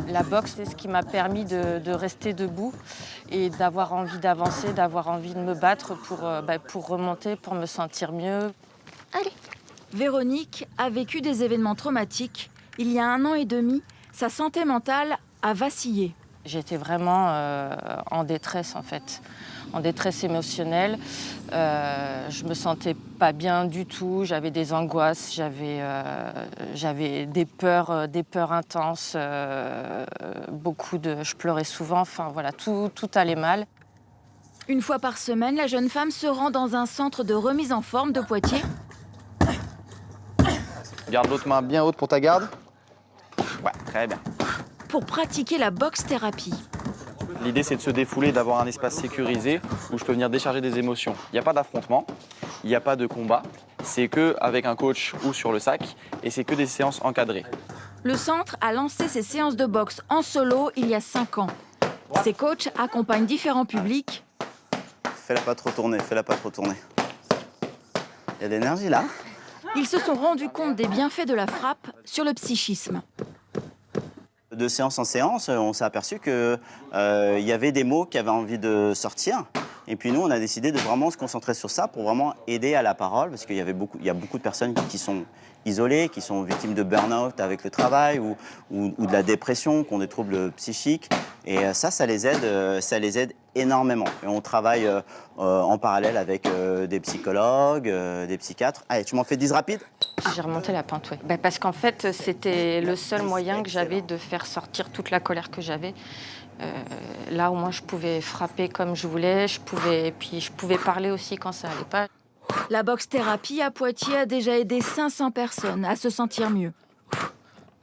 La boxe, c'est ce qui m'a permis de rester debout et d'avoir envie d'avancer, d'avoir envie de me battre pour remonter, pour me sentir mieux. Allez. Véronique a vécu des événements traumatiques. Il y a 1 an et demi, sa santé mentale a vacillé. J'étais vraiment en détresse, en fait, en détresse émotionnelle. Je me sentais pas bien du tout, j'avais des angoisses, j'avais des peurs intenses, je pleurais souvent, enfin voilà, tout allait mal. Une fois par semaine, la jeune femme se rend dans un centre de remise en forme de Poitiers. Garde l'autre main bien haute pour ta garde. Ouais, très bien. Pour pratiquer la boxe thérapie. L'idée, c'est de se défouler, d'avoir un espace sécurisé où je peux venir décharger des émotions. Il n'y a pas d'affrontement, il n'y a pas de combat. C'est qu'avec un coach ou sur le sac et c'est que des séances encadrées. Le centre a lancé ses séances de boxe en solo il y a 5 ans. Ses coachs accompagnent différents publics. Fais-la pas trop tourner, fais-la pas trop tourner. Il y a de l'énergie là. Ils se sont rendus compte des bienfaits de la frappe sur le psychisme. De séance en séance, on s'est aperçu qu'il y avait des mots qui avaient envie de sortir. Et puis nous, on a décidé de vraiment se concentrer sur ça pour vraiment aider à la parole, parce qu'il y a beaucoup de personnes qui sont isolées, qui sont victimes de burn-out avec le travail ou de la dépression, qui ont des troubles psychiques. Et ça les aide énormément. Et on travaille en parallèle avec des psychologues, des psychiatres. Allez, tu m'en fais 10 rapides? J'ai remonté la pente, oui. Parce qu'en fait, c'était le seul moyen que j'avais de faire sortir toute la colère que j'avais. Là, au moins, je pouvais frapper comme je voulais, je pouvais parler aussi quand ça allait pas. La boxe thérapie à Poitiers a déjà aidé 500 personnes à se sentir mieux.